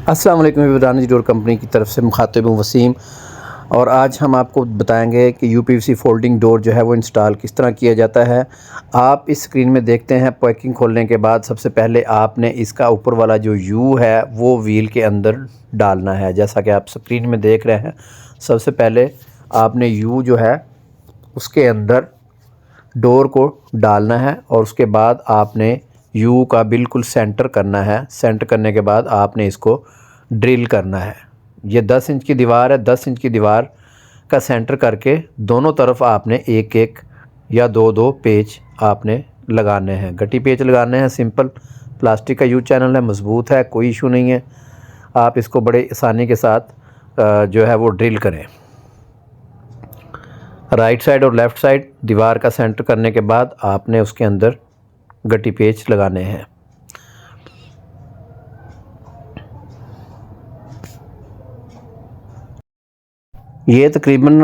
अस्सलाम वालेकुम विवरानी door company की तरफ से मुखातिब हूँ वसीम। और आज हम आपको बताएंगे कि यूपीवीसी फोल्डिंग डोर जो है वो इंस्टॉल किस तरह किया जाता है। आप इस स्क्रीन में देखते हैं, पैकिंग खोलने के बाद सबसे पहले आपने इसका ऊपर वाला जो यू है वो व्हील के अंदर डालना है। जैसा कि आप स्क्रीन में देख रहे हैं, सबसे पहले आपने यू जो है उसके अंदर डोर को डालना है और उसके बाद आपने यू का बिल्कुल सेंटर करना है। सेंटर करने के बाद आपने इसको ड्रिल करना है। ये 10 इंच की दीवार है, 10 इंच की दीवार का सेंटर करके दोनों तरफ आपने एक एक या दो दो पेच आपने लगाने हैं। गट्टी पेच लगाने हैं। सिंपल प्लास्टिक का यू चैनल है, मज़बूत है, कोई इशू नहीं है। आप इसको बड़े आसानी के साथ जो है वो ड्रिल करें। राइट साइड और लेफ़्ट साइड दीवार का सेंटर करने के बाद आपने उसके अंदर गट्टी पेच लगाने हैं। ये तकरीबन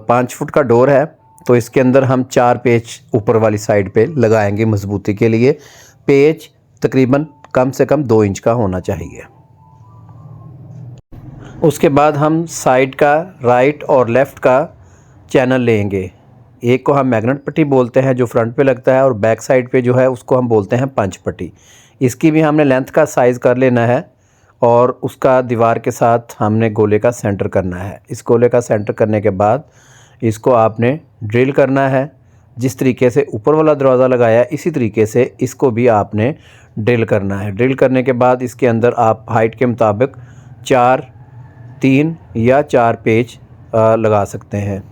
5 फुट का डोर है, तो इसके अंदर हम 4 पेच ऊपर वाली साइड पे लगाएंगे मजबूती के लिए। पेच तकरीबन कम से कम 2 इंच का होना चाहिए। उसके बाद हम साइड का राइट और लेफ़्ट का चैनल लेंगे। एक को हम मैग्नेट पट्टी बोलते हैं जो फ्रंट पे लगता है, और बैक साइड पे जो है उसको हम बोलते हैं पंच पट्टी। इसकी भी हमने लेंथ का साइज़ कर लेना है और उसका दीवार के साथ हमने गोले का सेंटर करना है। इस गोले का सेंटर करने के बाद इसको आपने ड्रिल करना है। जिस तरीके से ऊपर वाला दरवाज़ा लगाया इसी तरीके से इसको भी आपने ड्रिल करना है। ड्रिल करने के बाद इसके अंदर आप हाइट के मुताबिक 4, 3 या 4 पेच लगा सकते हैं।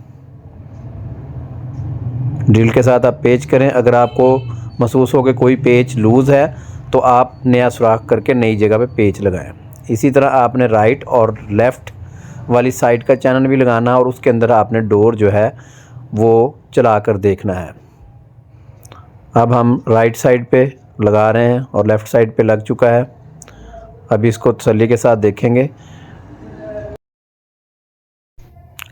ड्रिल के साथ आप पेच करें। अगर आपको महसूस हो कि कोई पेच लूज़ है तो आप नया सुराख करके नई जगह पे पेच लगाएं। इसी तरह आपने राइट और लेफ़्ट वाली साइड का चैनल भी लगाना और उसके अंदर आपने डोर जो है वो चला कर देखना है। अब हम राइट साइड पे लगा रहे हैं और लेफ़्ट साइड पे लग चुका है। अभी इसको तसल्ली के साथ देखेंगे।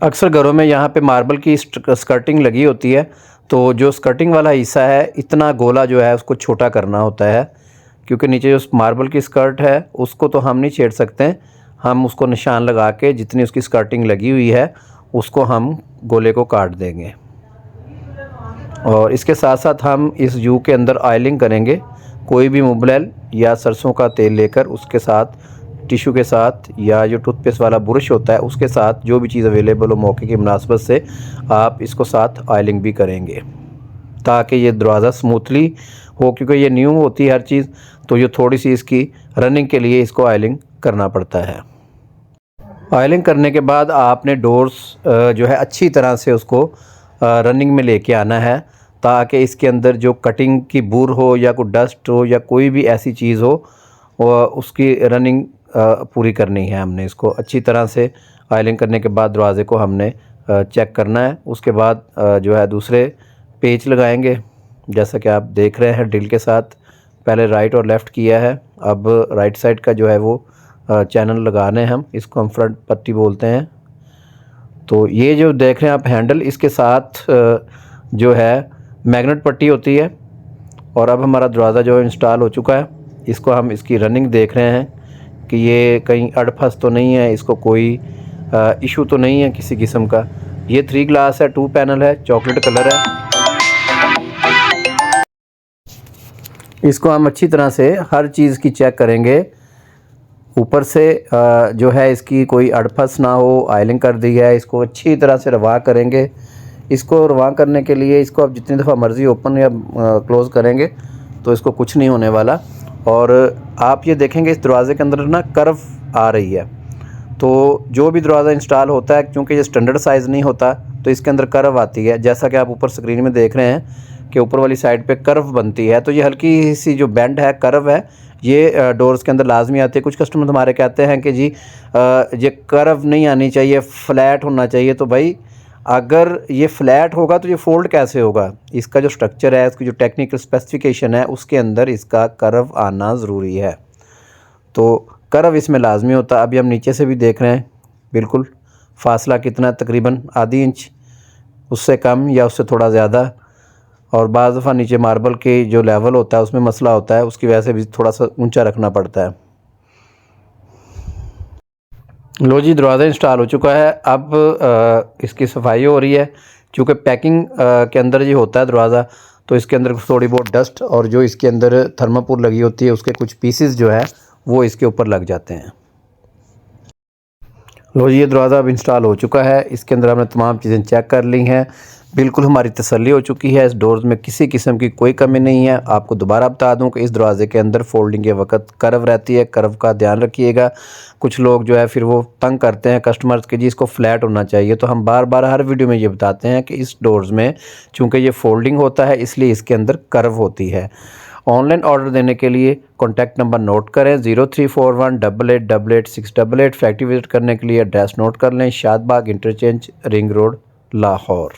अक्सर घरों में यहाँ पे मार्बल की स्कर्टिंग लगी होती है, तो जो स्कर्टिंग वाला हिस्सा है इतना गोला जो है उसको छोटा करना होता है, क्योंकि नीचे जो मार्बल की स्कर्ट है उसको तो हम नहीं छेड़ सकते। हम उसको निशान लगा के जितनी उसकी स्कर्टिंग लगी हुई है उसको हम गोले को काट देंगे। और इसके साथ साथ हम इस यू के अंदर ऑयलिंग करेंगे। कोई भी मोबिल या सरसों का तेल लेकर उसके साथ टिश्यू के साथ या जो टूथपेस्ट वाला ब्रश होता है उसके साथ जो भी चीज़ अवेलेबल हो मौके की मुनासबत से आप इसको साथ ऑयलिंग भी करेंगे ताकि ये दरवाज़ा स्मूथली हो, क्योंकि ये न्यू होती है हर चीज़, तो ये थोड़ी सी इसकी रनिंग के लिए इसको ऑयलिंग करना पड़ता है। ऑयलिंग करने के बाद आपने डोर्स जो है अच्छी तरह से उसको रनिंग में लेके आना है, ताकि इसके अंदर जो कटिंग की बुर हो या कोई डस्ट हो या कोई भी ऐसी चीज़ हो उसकी रनिंग पूरी करनी है। हमने इसको अच्छी तरह से ऑयलिंग करने के बाद दरवाज़े को हमने चेक करना है। उसके बाद जो है दूसरे पेच लगाएंगे, जैसा कि आप देख रहे हैं ड्रिल के साथ। पहले राइट और लेफ़्ट किया है, अब राइट साइड का जो है वो चैनल लगाने हैं हम। इसको हम फ्रंट पट्टी बोलते हैं। तो ये जो देख रहे हैं आप हैंडल, इसके साथ जो है मैग्नेट पट्टी होती है। और अब हमारा दरवाज़ा जो इंस्टॉल हो चुका है। इसको हम इसकी रनिंग देख रहे हैं कि ये कहीं अड़फस तो नहीं है, इसको कोई इशू तो नहीं है किसी किस्म का। ये 3 ग्लास है, 2 पैनल है, चॉकलेट कलर है। इसको हम अच्छी तरह से हर चीज़ की चेक करेंगे। ऊपर से जो है इसकी कोई अड़फस ना हो, ऑयलिंग कर दी है। इसको अच्छी तरह से रवा करेंगे। इसको रवा करने के लिए इसको आप जितनी दफ़ा मर्ज़ी ओपन या क्लोज़ करेंगे तो इसको कुछ नहीं होने वाला। और आप ये देखेंगे इस दरवाज़े के अंदर ना कर्व आ रही है। तो जो भी दरवाज़ा इंस्टॉल होता है, क्योंकि ये स्टैंडर्ड साइज़ नहीं होता, तो इसके अंदर कर्व आती है। जैसा कि आप ऊपर स्क्रीन में देख रहे हैं कि ऊपर वाली साइड पे कर्व बनती है। तो ये हल्की सी जो बेंड है, कर्व है, ये डोर्स के अंदर लाजमी आती है। कुछ कस्टमर हमारे कहते हैं कि जी ये कर्व नहीं आनी चाहिए, फ्लैट होना चाहिए। तो भाई अगर ये फ्लैट होगा तो ये फोल्ड कैसे होगा? इसका जो स्ट्रक्चर है, इसकी जो टेक्निकल स्पेसिफिकेशन है, उसके अंदर इसका कर्व आना ज़रूरी है। तो कर्व इसमें लाजमी होता है। अभी हम नीचे से भी देख रहे हैं, बिल्कुल फासला कितना, तकरीबन आधी इंच, उससे कम या उससे थोड़ा ज़्यादा। और बाज़ दफ़ा नीचे मार्बल के जो लेवल होता है उसमें मसला होता है, उसकी वजह से भी थोड़ा सा ऊंचा रखना पड़ता है। लो जी, दरवाज़ा इंस्टॉल हो चुका है। अब इसकी सफाई हो रही है, क्योंकि पैकिंग के अंदर ये होता है दरवाज़ा, तो इसके अंदर थोड़ी बहुत डस्ट और जो इसके अंदर थर्माकोल लगी होती है उसके कुछ पीसेस जो है वो इसके ऊपर लग जाते हैं। लो जी, ये दरवाज़ा अब इंस्टॉल हो चुका है। इसके अंदर हमने तमाम चीज़ें चेक कर ली हैं, बिल्कुल हमारी तसल्ली हो चुकी है। इस डोर्स में किसी किस्म की कोई कमी नहीं है। आपको दोबारा बता दूं कि इस दरवाज़े के अंदर फोल्डिंग के वक्त कर्व रहती है, कर्व का ध्यान रखिएगा। कुछ लोग जो है फिर वो तंग करते हैं कस्टमर्स के, जी इसको फ्लैट होना चाहिए, तो हम बार बार हर वीडियो में ये बताते हैं कि इस डोर्स में चूँकि ये फोल्डिंग होता है इसलिए इसके अंदर कर्व होती है। ऑनलाइन ऑर्डर देने के लिए कॉन्टैक्ट नंबर नोट करें 0341888688। फैक्ट्री विजिट करने के लिए एड्रेस नोट कर लें, Shadbagh interchange, ring road, Lahore.